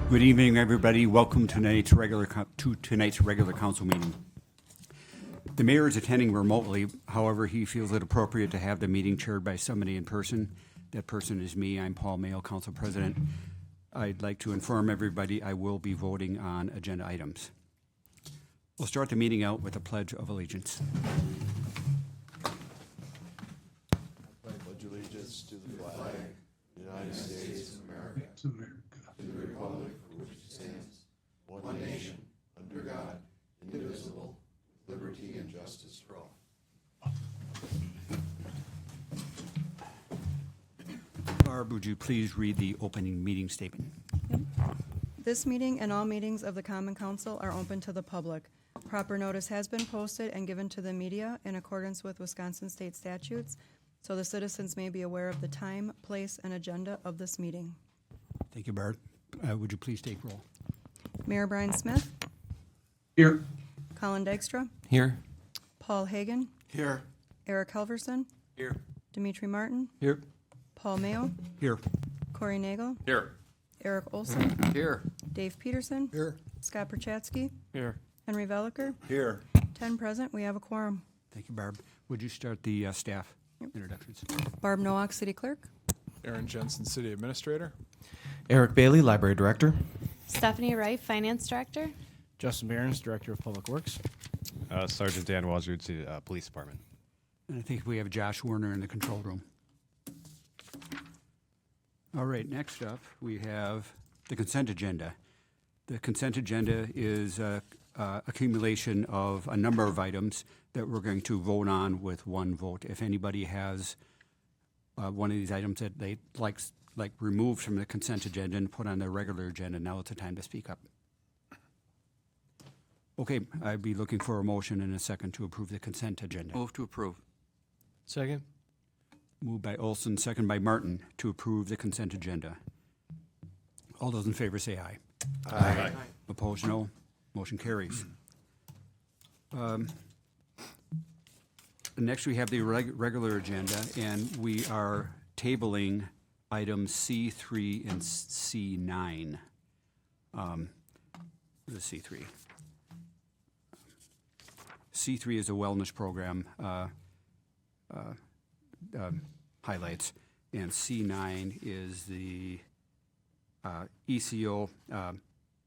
Good evening, everybody. Welcome to tonight's regular council meeting. The mayor is attending remotely. However, he feels it appropriate to have the meeting chaired by somebody in person. That person is me. I'm Paul Mayo, council president. I'd like to inform everybody I will be voting on agenda items. We'll start the meeting out with a pledge of allegiance. I pledge allegiance to the flag of the United States of America, to the republic for which it stands, one nation, under God, indivisible, with liberty and justice for all. Barb, would you please read the opening meeting statement? This meeting and all meetings of the Common Council are open to the public. Proper notice has been posted and given to the media in accordance with Wisconsin state statutes, so the citizens may be aware of the time, place, and agenda of this meeting. Thank you, Barb. Would you please take roll? Mayor Brian Smith, Here. Colin Dykstra, Here. Paul Hagan, Here. Eric Helverson, Here. Dimitri Martin, Here. Paul Mayo, Here. Corey Nagel, Here. Eric Olson, Here. Dave Peterson, Here. Scott Perchatsky, Here. Henry Veliker. Here. 10 present. We have a quorum. Thank you, Barb. Would you start the staff introductions? Barb Nowak, City Clerk. Aaron Jensen, City Administrator. Eric Bailey, Library Director. Stephanie Wright, Finance Director. Justin Behrens, Director of Public Works. Sergeant Dan Wazard, Police Department. And I think we have Josh Werner in the control room. All right, next up, we have the consent agenda. The consent agenda is a accumulation of a number of items that we're going to vote on with one vote. If anybody has one of these items that they like removed from the consent agenda and put on their regular agenda, now it's the time to speak up. Okay, I'd be looking for a motion in a second to approve the consent agenda. Move to approve. Second. Moved by Olson, second by Martin, to approve the consent agenda. All those in favor say aye. Aye. Opposed, no. Motion carries. Next, we have the regular agenda, and we are tabling items C3 and C9. The C3. C3 is a wellness program highlights, and C9 is the ECO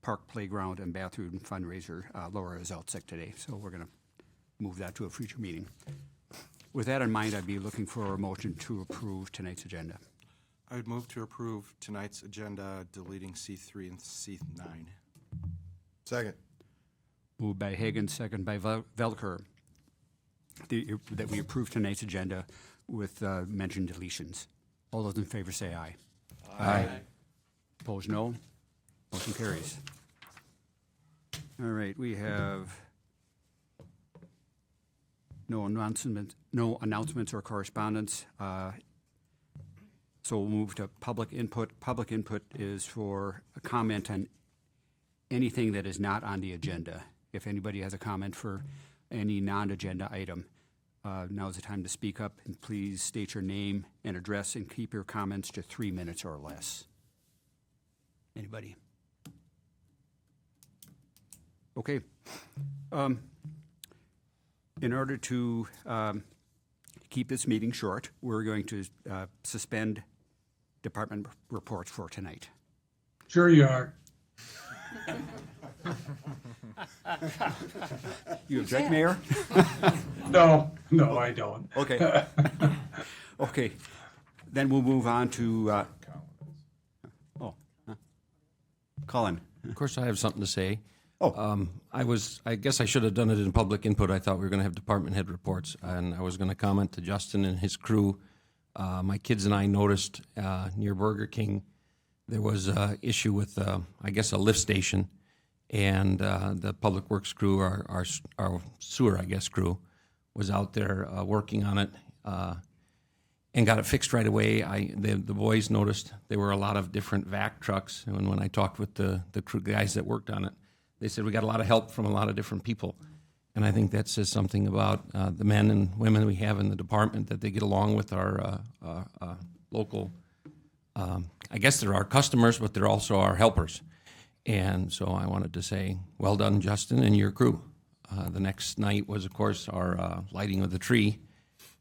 Park Playground and Bathroom fundraiser. Laura is out sick today, so we're going to move that to a future meeting. With that in mind, I'd be looking for a motion to approve tonight's agenda. I would move to approve tonight's agenda, deleting C3 and C9. Second. Moved by Hagan, second by Velker, that we approve tonight's agenda with mentioned deletions. All those in favor say aye. Aye. Opposed, no. Motion carries. All right, we have no announcements or correspondence. So we'll move to public input. Public input is for a comment on anything that is not on the agenda. If anybody has a comment for any non-agenda item, now is the time to speak up, and please state your name and address and keep your comments to 3 minutes or less. Anybody? Okay. In order to keep this meeting short, we're going to suspend department reports for tonight. Sure you are. You object, Mayor? No, I don't. Okay. Okay. Then we'll move on to, Colin. Of course, I have something to say. Oh. I guess I should have done it in public input. I thought we were going to have department head reports, and I was going to comment to Justin and his crew. My kids and I noticed near Burger King there was an issue with, I guess, a lift station, and the public works crew, our sewer, I guess, crew, was out there working on it and got it fixed right away. The boys noticed there were a lot of different vac trucks, and when I talked with the crew guys that worked on it, they said we got a lot of help from a lot of different people. And I think that says something about the men and women we have in the department, that they get along with our local, I guess they're our customers, but they're also our helpers. And so I wanted to say, well done, Justin, and your crew. The next night was, of course, our lighting of the tree.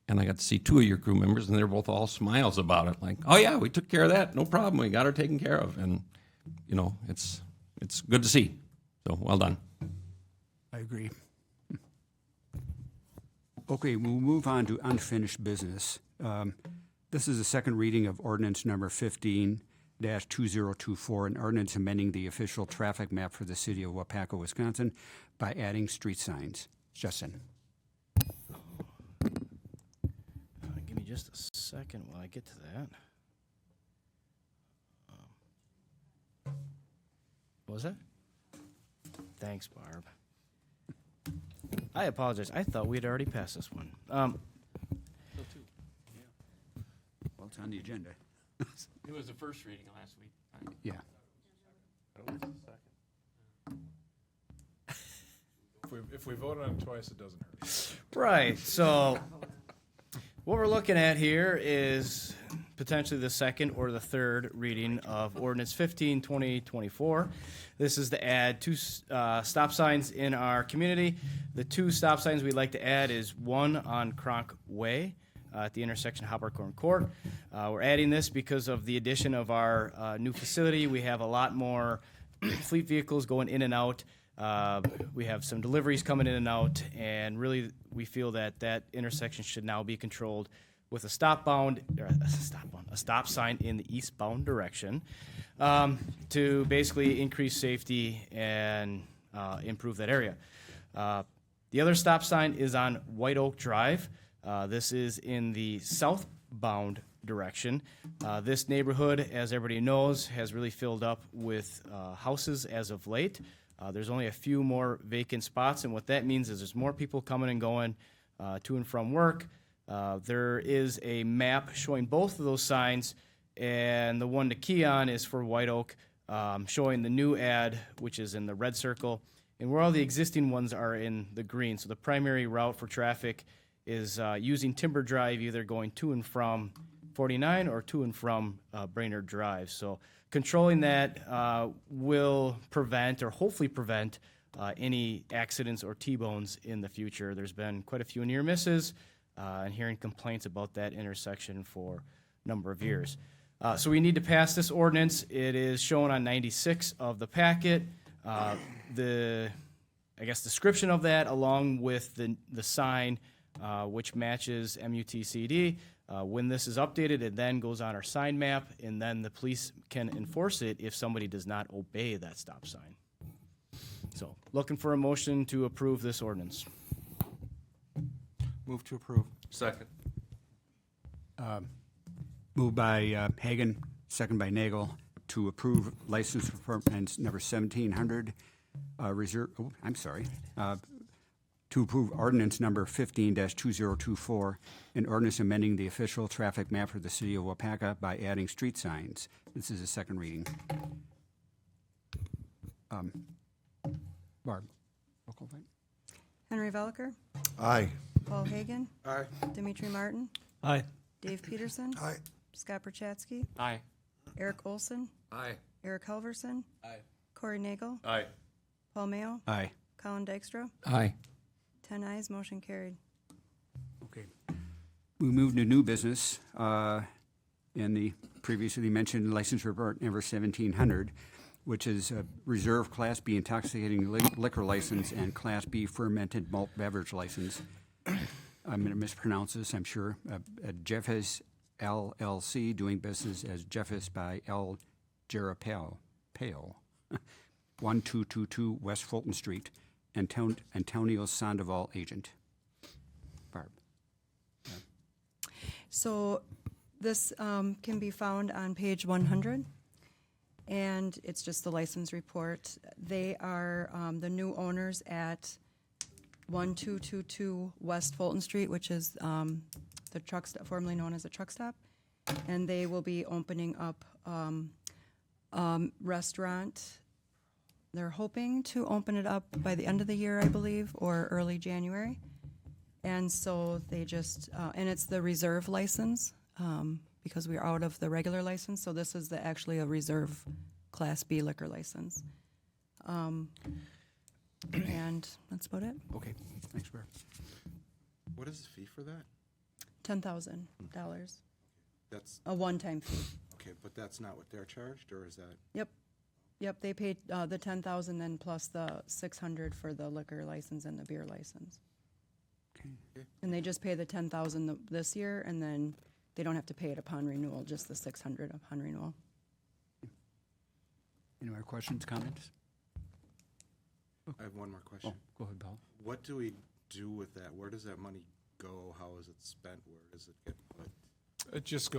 And I got to see two of your crew members, and they're both all smiles about it. Like, oh, yeah, we took care of that. No problem. We got her taken care of. And, you know, it's good to see. So well done. I agree. Okay, we'll move on to unfinished business. This is the second reading of ordinance number 15-2024, an ordinance amending the official traffic map for the city of Waupaca, Wisconsin by adding street signs. Justin. Give me just a second while I get to that. What was that? Thanks, Barb. I apologize. I thought we had already passed this one. Well, it's on the agenda. It was the first reading last week. Yeah. If we vote on it twice, it doesn't hurt. Right. So what we're looking at here is potentially the second or the third reading of ordinance 15-2024. This is to add two stop signs in our community. The two stop signs we'd like to add is one on Kronk Way at the intersection of Hoppercorn Court. We're adding this because of the addition of our new facility. We have a lot more fleet vehicles going in and out. We have some deliveries coming in and out, and really we feel that that intersection should now be controlled with a stop sign in the eastbound direction to basically increase safety and improve that area. The other stop sign is on White Oak Drive. This is in the southbound direction. This neighborhood, as everybody knows, has really filled up with houses as of late. There's only a few more vacant spots, and what that means is there's more people coming and going to and from work. There is a map showing both of those signs, and the one to key on is for White Oak, showing the new ad, which is in the red circle, and where all the existing ones are in the green. So the primary route for traffic is using Timber Drive, either going to and from 49 or to and from Brainerd Drive. So controlling that will prevent, or hopefully prevent, any accidents or T-bones in the future. There's been quite a few near misses and hearing complaints about that intersection for a number of years. So we need to pass this ordinance. It is shown on 96 of the packet. The description of that, along with the sign, which matches MUTCD. When this is updated, it then goes on our sign map, and then the police can enforce it if somebody does not obey that stop sign. So, looking for a motion to approve this ordinance. Move to approve. Second. Moved by Hagan, second by Nagel, to approve license for permits number 1700, to approve ordinance number 15-2024, an ordinance amending the official traffic map for the city of Waupaca by adding street signs. This is a second reading. Barb, roll call vote. Henry Veliker, Aye. Paul Hagan, Aye. Dimitri Martin, Aye. Dave Peterson, Aye. Scott Perchatsky, Aye. Eric Olson, Aye. Eric Helverson, Aye. Corey Nagel, Aye. Paul Mayo, Aye. Colin Dykstra. Aye. 10 ayes, motion carried. Okay. We move to new business. In the previously mentioned license report number 1700, which is a reserve Class B intoxicating liquor license and Class B fermented malt beverage license. I'm going to mispronounce this, I'm sure. Jeffes LLC, doing business as Jeffes by L. Jarapale, 1222 West Fulton Street, Antonio Sandoval, agent. Barb. So this can be found on page 100, and it's just the license report. They are the new owners at 1222 West Fulton Street, which is the truck stop, formerly known as a truck stop, and they will be opening up restaurant. They're hoping to open it up by the end of the year, I believe, or early January. And so they just, and it's the reserve license, because we're out of the regular license, so this is actually a reserve Class B liquor license. And that's about it. Okay, thanks, Barb. What is the fee for that? $10,000. That's, A one-time fee. okay, but that's not what they're charged, or is that? Yep, they paid the 10,000 then plus the 600 for the liquor license and the beer license. Okay. And they just pay the 10,000 this year, and then they don't have to pay it upon renewal, just the 600 upon renewal. Any more questions, comments? I have one more question. Oh, go ahead, Paul. What do we do with that? Where does that money go? How is it spent? Where does it get put?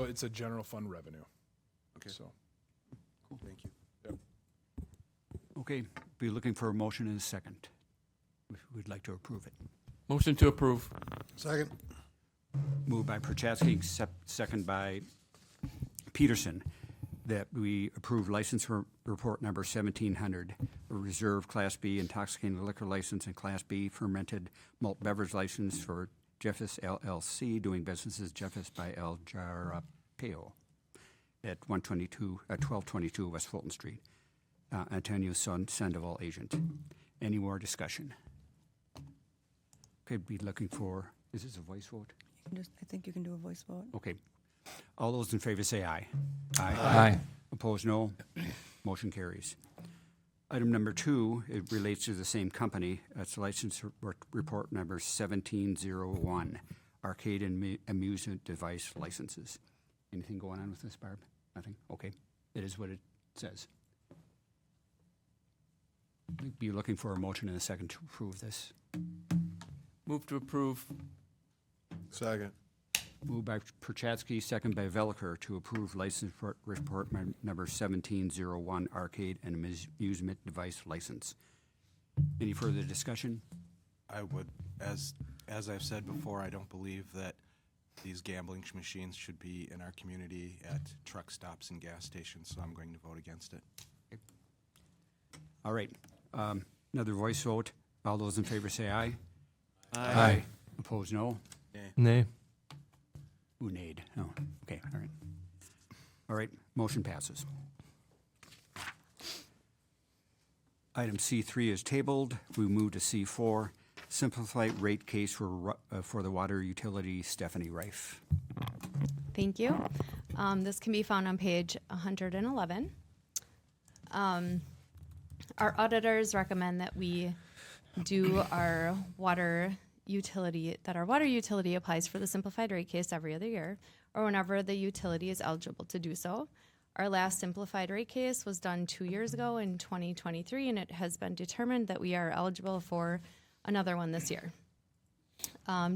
It's a general fund revenue. Okay, So, thank you. Okay, be looking for a motion in a second. We'd like to approve it. Motion to approve. Second. Moved by Prochaski, second by Peterson, that we approve license report number 1700, a reserve Class B intoxicating liquor license and Class B fermented malt beverage license for Jeffus LLC, doing business as Jeffus by El Jarapeo at 1222 West Fulton Street. Antonio Sandoval, agent. Any more discussion? Okay, be looking for, is this a voice vote? I think you can do a voice vote. Okay. All those in favor say aye. Aye. Opposed, no. Motion carries. Item number 2, it relates to the same company. It's license report number 1701, arcade and amusement device licenses. Anything going on with this, Barb? Nothing? Okay. It is what it says. We'd be looking for a motion in a second to approve this. Move to approve. Second. Moved by Prochaski, second by Veliker, to approve license report number 1701, arcade and amusement device license. Any further discussion? I would, as I've said before, I don't believe that these gambling machines should be in our community at truck stops and gas stations, so I'm going to vote against it. All right. Another voice vote. All those in favor say aye. Aye. Opposed, no. Nay. Who nayed? Oh, okay, all right. All right, motion passes. Item C3 is tabled. We move to C4, simplified rate case for the water utility, Stephanie Reif. Thank you. This can be found on page 111. Our auditors recommend that we do our water utility applies for the simplified rate case every other year, or whenever the utility is eligible to do so. Our last simplified rate case was done 2 years ago in 2023, and it has been determined that we are eligible for another one this year.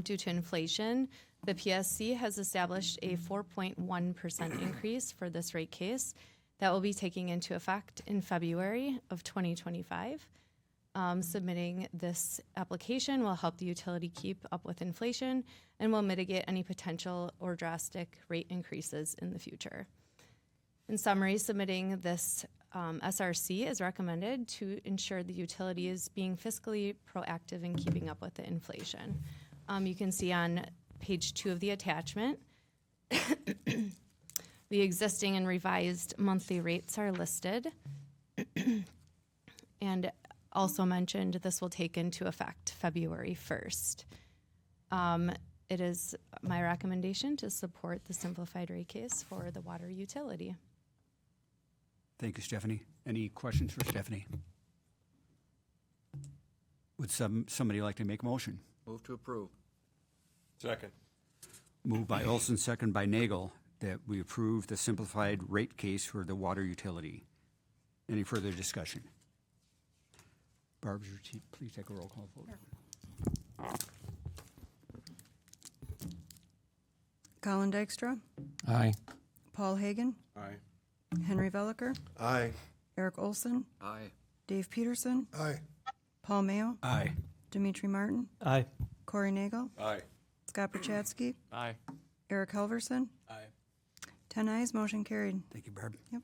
Due to inflation, the PSC has established a 4.1% increase for this rate case that will be taking into effect in February of 2025. Submitting this application will help the utility keep up with inflation and will mitigate any potential or drastic rate increases in the future. In summary, submitting this SRC is recommended to ensure the utility is being fiscally proactive in keeping up with the inflation. You can see on page 2 of the attachment, the existing and revised monthly rates are listed. And also mentioned this will take into effect February 1st. It is my recommendation to support the simplified rate case for the water utility. Thank you, Stephanie. Any questions for Stephanie? Would somebody like to make a motion? Move to approve. Second. Moved by Olson, second by Nagel, that we approve the simplified rate case for the water utility. Any further discussion? Barb, please take a roll call vote. Colin Dykstra, Aye. Paul Hagan, Aye. Henry Veliker, Aye. Eric Olson, Aye. Dave Peterson, Aye. Paul Mayo, Aye. Dimitri Martin, Aye. Corey Nagel, Aye. Scott Prochaski, Aye. Eric Halverson. Aye. 10 ayes, motion carried. Thank you, Barb. Yep.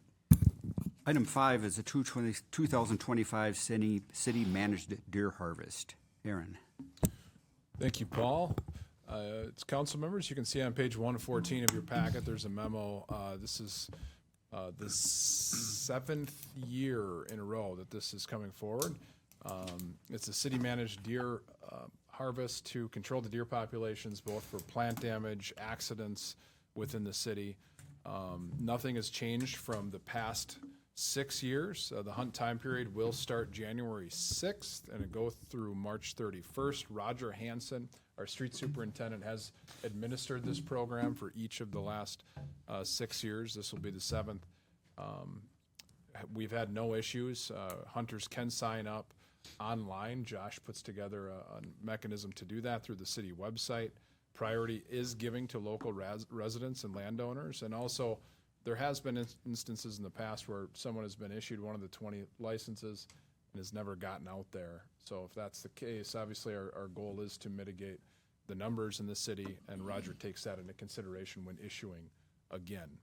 Item 5 is the 2025 city managed deer harvest. Aaron. Thank you, Paul. It's council members. You can see on page 114 of your packet, there's a memo. This is The seventh year in a row that this is coming forward. It's a city-managed deer harvest to control the deer populations, both for plant damage, accidents within the city. Nothing has changed from the past 6 years. The hunt time period will start January 6th and it goes through March 31st. Roger Hansen, our street superintendent, has administered this program for each of the last 6 years. This will be the 7th. We've had no issues. Hunters can sign up online. Josh puts together a mechanism to do that through the city website. Priority is giving to local residents and landowners, and also there has been instances in the past where someone has been issued one of the 20 licenses and has never gotten out there. So if that's the case, obviously our goal is to mitigate the numbers in the city, and Roger takes that into consideration when issuing again.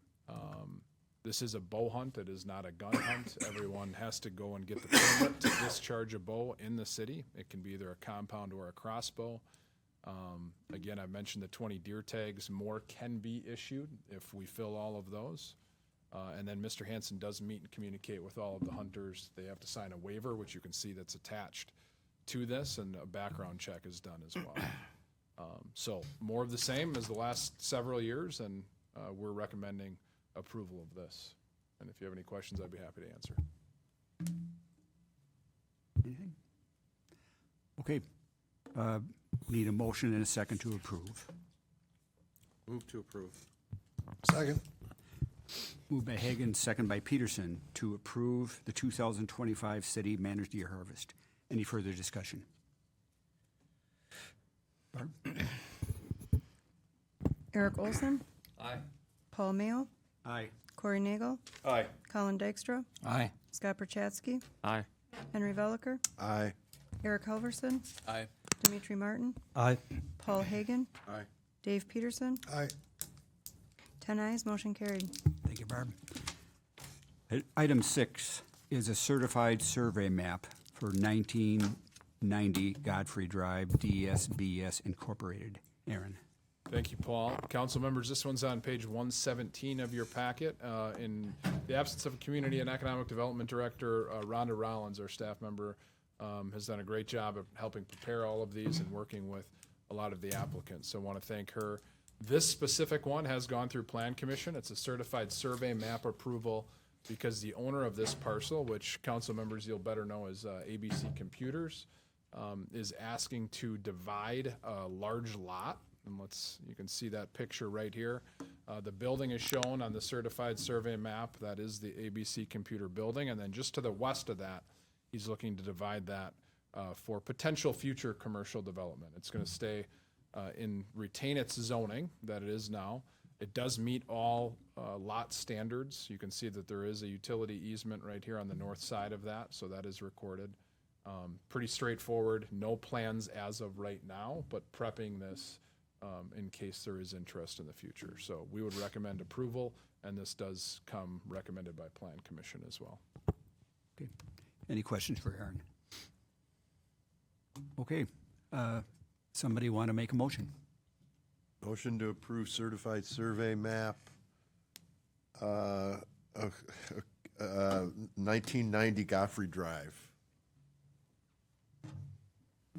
This is a bow hunt. It is not a gun hunt. Everyone has to go and get the permit to discharge a bow in the city. It can be either a compound or a crossbow. Again, I mentioned the 20 deer tags. More can be issued if we fill all of those. And then Mr. Hansen does meet and communicate with all of the hunters. They have to sign a waiver, which you can see that's attached to this, and a background check is done as well. So more of the same as the last several years, and we're recommending approval of this. And if you have any questions, I'd be happy to answer. Anything? Okay. Need a motion and a second to approve. Move to approve. Second. Moved by Hagan, second by Peterson, to approve the 2025 city managed deer harvest. Any further discussion? Barb? Eric Olson, Aye. Paul Mayo, Aye. Corey Nagel, Aye. Colin Dykstra, Aye. Scott Perchatsky, Aye. Henry Veliker, Aye. Eric Halverson, Aye. Dimitri Martin, Aye. Paul Hagan, Aye. Dave Peterson. Aye. 10 ayes, motion carried. Thank you, Barb. Item 6 is a certified survey map for 1990 Godfrey Drive, DSBS Incorporated. Aaron. Thank you, Paul. Council members, this one's on page 117 of your packet. In the absence of a Community and Economic Development Director, Rhonda Rollins, our staff member, has done a great job of helping prepare all of these and working with a lot of the applicants. So I want to thank her. This specific one has gone through Plan Commission. It's a certified survey map approval because the owner of this parcel, which council members you'll better know as ABC Computers, is asking to divide a large lot. And you can see that picture right here. The building is shown on the certified survey map. That is the ABC Computer building. And then just to the west of that, he's looking to divide that for potential future commercial development. It's going to stay retain its zoning that it is now. It does meet all lot standards. You can see that there is a utility easement right here on the north side of that, so that is recorded. Pretty straightforward, no plans as of right now, but prepping this in case there is interest in the future. So we would recommend approval, and this does come recommended by Plan Commission as well. Okay. Any questions for Aaron? Okay. Somebody want to make a motion? Motion to approve certified survey map, 1990 Godfrey Drive.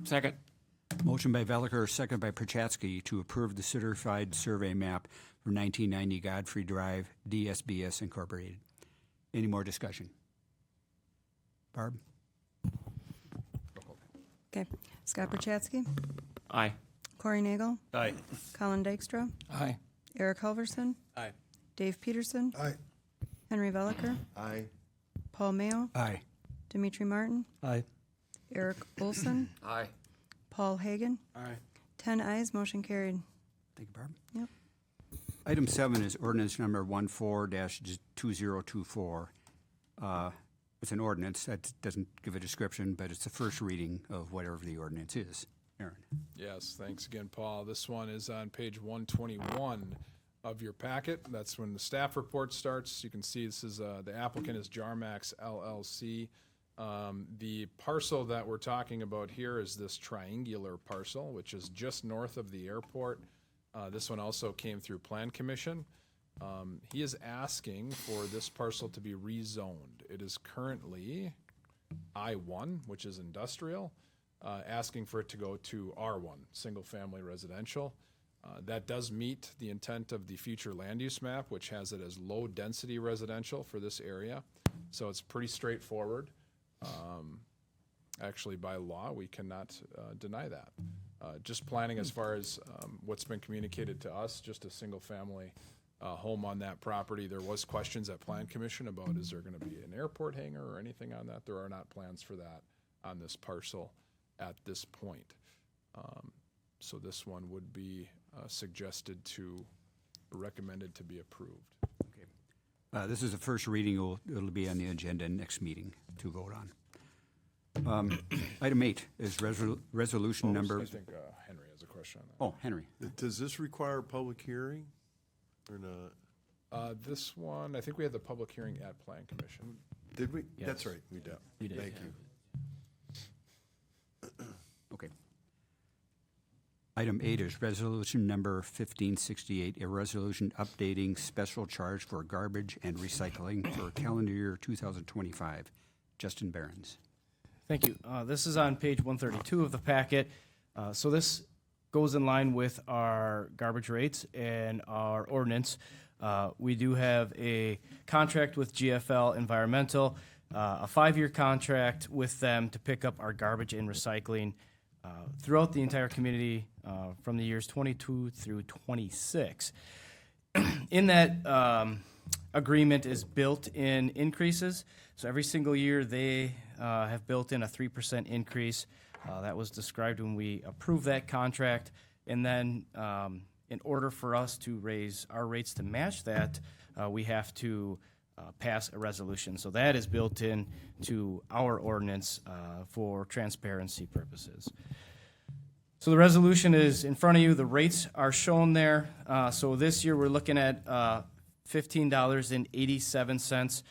Second. Motion by Veliker, second by Perchatsky to approve the certified survey map for 1990 Godfrey Drive, DSBS Incorporated. Any more discussion? Barb? Okay. Scott Perchatsky, Aye. Corey Nagel, Aye. Colin Dykstra, Aye. Eric Halverson, Aye. Dave Peterson, Aye. Henry Veliker, Aye. Paul Mayo, Aye. Dimitri Martin, Aye. Eric Olson, Aye. Paul Hagan. Aye. 10 ayes, motion carried. Thank you, Barb. Yep. Item 7 is ordinance number 14-2024. It's an ordinance that doesn't give a description, but it's the first reading of whatever the ordinance is. Aaron. Yes, thanks again, Paul. This one is on page 121 of your packet. That's when the staff report starts. You can see this is the applicant is Jarmax LLC. The parcel that we're talking about here is this triangular parcel, which is just north of the airport. This one also came through Plan Commission. He is asking for this parcel to be rezoned. It is currently I-1, which is industrial, asking for it to go to R1, single-family residential. That does meet the intent of the future land use map, which has it as low-density residential for this area. So it's pretty straightforward. Actually, by law, we cannot deny that. Just planning as far as what's been communicated to us, just a single-family home on that property. There was questions at Plan Commission about is there going to be an airport hangar or anything on that. There are not plans for that on this parcel at this point. So this one would be recommended to be approved. This is the first reading. It'll be on the agenda next meeting to vote on. Item 8 is resolution number. I think Henry has a question on that. Oh, Henry. Does this require a public hearing or not? This one, I think we had the public hearing at Plan Commission. Did we? Yes. That's right, we did. You did. Thank you. Okay. Item 8 is resolution number 1568, a resolution updating special charge for garbage and recycling for calendar year 2025. Justin Behrens. Thank you. This is on page 132 of the packet. So this goes in line with our garbage rates and our ordinance. We do have a contract with GFL Environmental, a 5-year contract with them to pick up our garbage and recycling throughout the entire community from the years 22 through 26. In that agreement is built-in increases. So every single year they have built in a 3% increase. That was described when we approved that contract. And then in order for us to raise our rates to match that, we have to pass a resolution. So that is built in to our ordinance for transparency purposes. So the resolution is in front of you. The rates are shown there. So this year we're looking at $15.87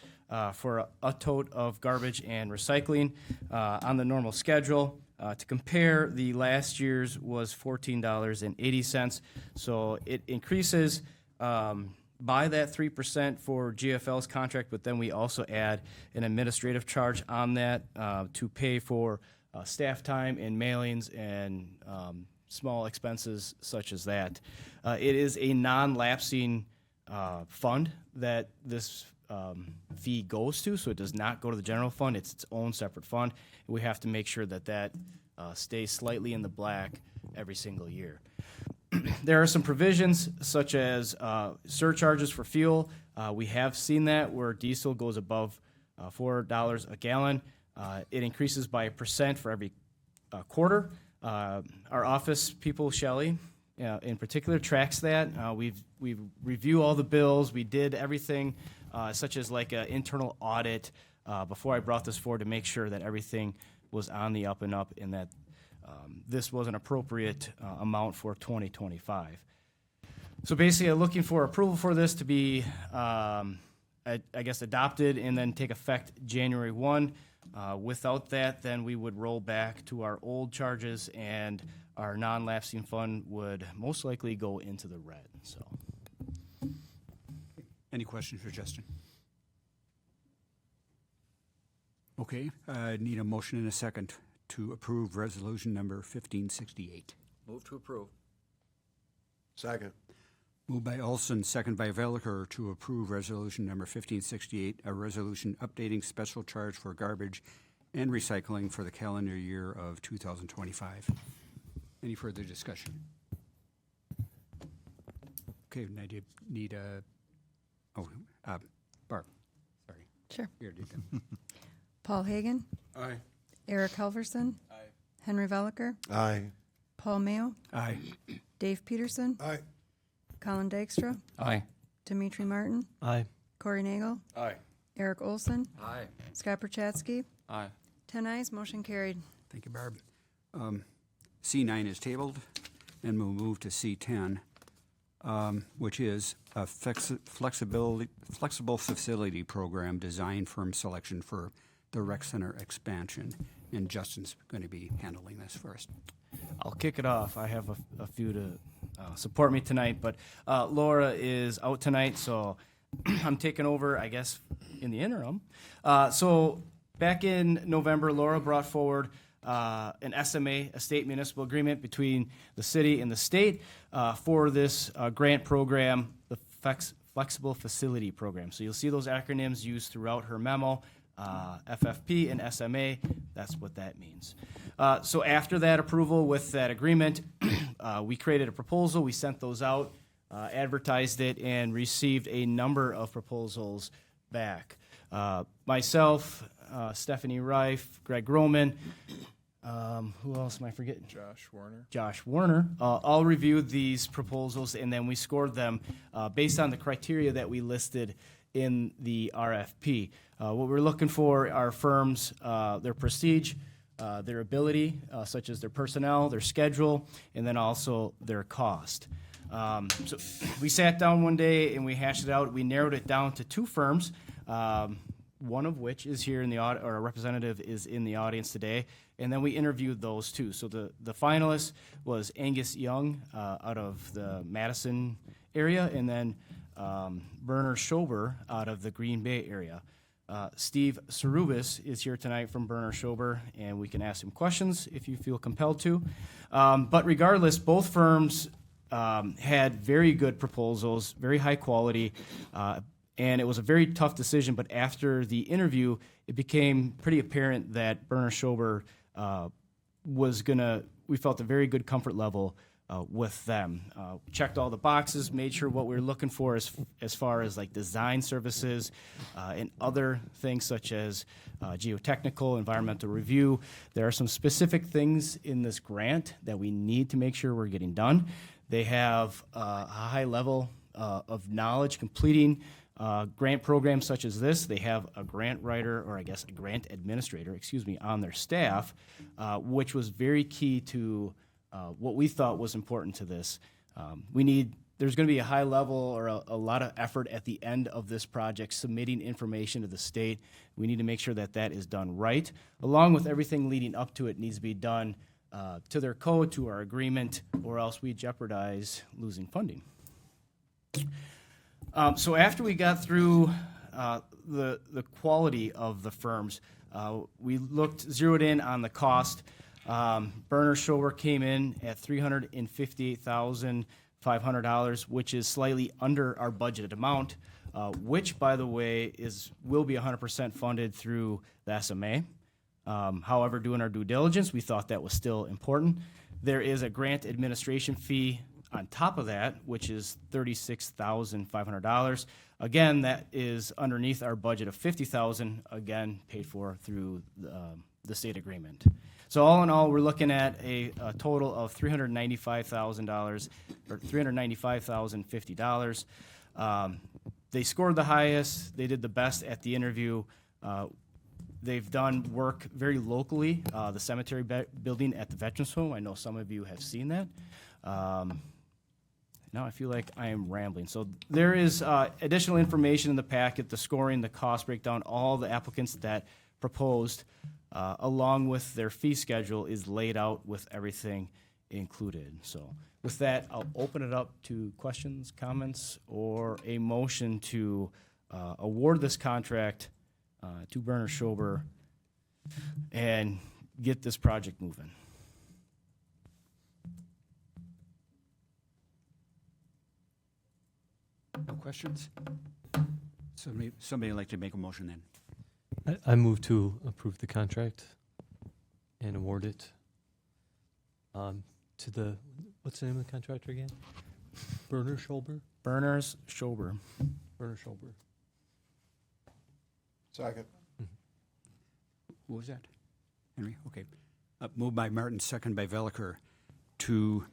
for a tote of garbage and recycling on the normal schedule. To compare, the last year's was $14.80. So it increases by that 3% for GFL's contract, but then we also add an administrative charge on that to pay for staff time and mailings and small expenses such as that. It is a non-lapsing fund that this fee goes to, so it does not go to the general fund. It's its own separate fund. We have to make sure that that stays slightly in the black every single year. There are some provisions such as surcharges for fuel. We have seen that where diesel goes above $4 a gallon. It increases by 1% for every quarter. Our office people, Shelley, in particular, tracks that. We review all the bills. We did everything such as like an internal audit before I brought this forward to make sure that everything was on the up and up and that this was an appropriate amount for 2025. So basically, I'm looking for approval for this to be, I guess, adopted and then take effect January 1. Without that, then we would roll back to our old charges and our non-lapsing fund would most likely go into the red. So, Any questions for Justin? Okay, need a motion and a second to approve resolution number 1568. Move to approve. Second. Moved by Olson, second by Veliker to approve resolution number 1568, a resolution updating special charge for garbage and recycling for the calendar year of 2025. Any further discussion? Okay, I need a, Barb, sorry. Sure. Here, did that. Paul Hagan, Aye. Eric Helverson, Henry Veliker, Aye. Paul Mayo, Aye. Dave Peterson, Aye. Colin Dykstra, Aye. Dimitri Martin, Aye. Corey Nagel, Aye. Eric Olson, Aye. Scott Perchatsky, Aye. 10 ayes, motion carried. Thank you, Barb. C9 is tabled, and we'll move to C10, which is a flexible facility program design firm selection for the rec center expansion. And Justin's going to be handling this first. I'll kick it off. I have a few to support me tonight. But Laura is out tonight, so I'm taking over, I guess, in the interim. So back in November, Laura brought forward an SMA, a state municipal agreement between the city and the state for this grant program, the Flexible Facility Program. So you'll see those acronyms used throughout her memo, FFP and SMA. That's what that means. So after that approval with that agreement, we created a proposal. We sent those out, advertised it, and received a number of proposals back. Myself, Stephanie Reif, Greg Roman, who else am I forgetting? Josh Warner, all reviewed these proposals, and then we scored them based on the criteria that we listed in the RFP. What we're looking for are firms, their prestige, their ability, such as their personnel, their schedule, and then also their cost. So we sat down one day and we hashed it out. We narrowed it down to 2 firms, one of which is here in the audience, or a representative is in the audience today, and then we interviewed those 2. So the finalist was Angus Young out of the Madison area, and then Berner Schober out of the Green Bay area. Steve Cerubis is here tonight from Berner Schober, and we can ask him questions if you feel compelled to. But regardless, both firms had very good proposals, very high quality, and it was a very tough decision. But after the interview, it became pretty apparent that Berner Schober we felt a very good comfort level with them. Checked all the boxes, made sure what we were looking for as far as like design services and other things such as geotechnical, environmental review. There are some specific things in this grant that we need to make sure we're getting done. They have a high level of knowledge completing grant programs such as this. They have a grant writer, or I guess a grant administrator, on their staff, which was very key to what we thought was important to this. There's going to be a high level or a lot of effort at the end of this project submitting information to the state. We need to make sure that that is done right, along with everything leading up to it needs to be done to their code, to our agreement, or else we jeopardize losing funding. So after we got through the quality of the firms, we zeroed in on the cost. Berner Schober came in at $358,500, which is slightly under our budgeted amount, which, by the way, will be 100% funded through the SMA. However, doing our due diligence, we thought that was still important. There is a grant administration fee on top of that, which is $36,500. Again, that is underneath our budget of $50,000, again, paid for through the state agreement. So all in all, we're looking at a total of $395,000, or $395,050. They scored the highest. They did the best at the interview. They've done work very locally, the cemetery building at the Veterans Home. I know some of you have seen that. Now I feel like I am rambling. So there is additional information in the packet, the scoring, the cost breakdown, all the applicants that proposed, along with their fee schedule, is laid out with everything included. So with that, I'll open it up to questions, comments, or a motion to award this contract to Berner Schober and get this project moving. No questions? Somebody would like to make a motion then? I move to approve the contract and award it to the, what's the name of the contractor again? Berner Schober? Berner Schober. Berner Schober. Second. Who was that? Henry? Okay. Moved by Martin, second by Veliker, to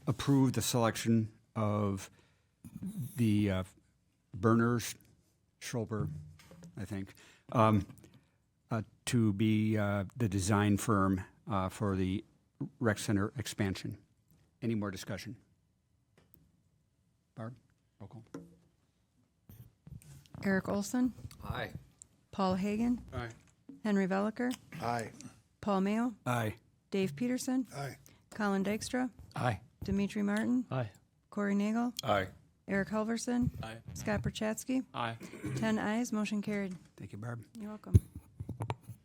approve the selection of the Berner Schober, I think, to be the design firm for the rec center expansion. Any more discussion? Barb? Roll call. Eric Olson, Aye. Paul Hagan, Aye. Henry Veliker, Aye. Paul Mayo, Aye. Dave Peterson, Aye. Colin Dykstra, Aye. Dimitri Martin, Aye. Corey Nagel, Aye. Eric Halverson, Aye. Scott Perchatsky, Aye. 10 ayes, motion carried. Thank you, Barb. You're welcome.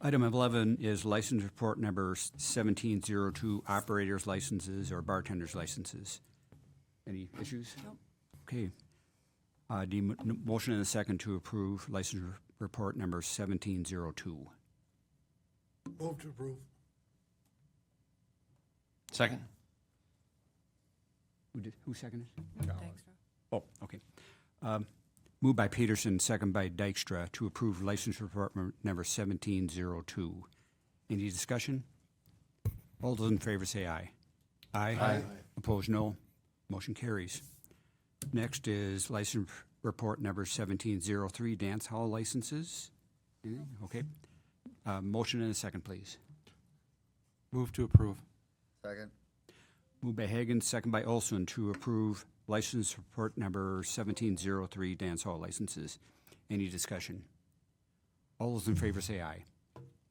Item 11 is license report number 1702, operators licenses or bartenders licenses. Any issues? Nope. Okay. Motion and a second to approve license report number 1702. Move to approve. Second? Who seconded? Oh, okay. Moved by Peterson, second by Dykstra, to approve license report number 1702. Any discussion? All those in favor say aye. Aye. Opposed, no. Motion carries. Next is license report number 1703, dance hall licenses. Anything? Okay. Motion and a second, please. Move to approve. Second. Moved by Hagan, second by Olson, to approve license report number 1703, dance hall licenses. Any discussion? All those in favor say aye.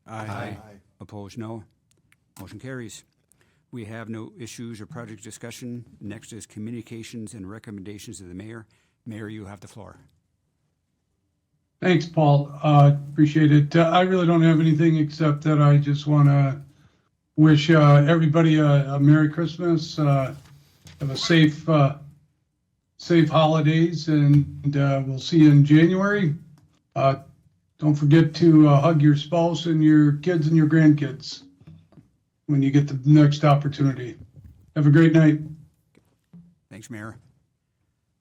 Aye. Opposed, no. Motion carries. We have no issues or project discussion. Next is communications and recommendations of the mayor. Mayor, you have the floor. Thanks, Paul. Appreciate it. I really don't have anything except that I just want to wish everybody a Merry Christmas. Have a safe holidays, and we'll see you in January. Don't forget to hug your spouse and your kids and your grandkids when you get the next opportunity. Have a great night. Thanks, Mayor.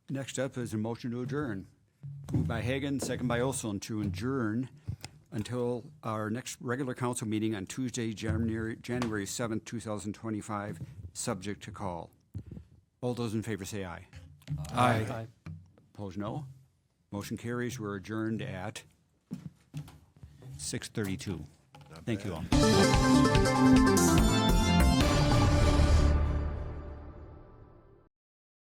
Next up is a motion to adjourn. Moved by Hagan, second by Olson, to adjourn until our next regular council meeting on Tuesday, January 7th, 2025, subject to call. All those in favor say aye. Aye. Opposed, no. Motion carries. We're adjourned at 6:32. Thank you all.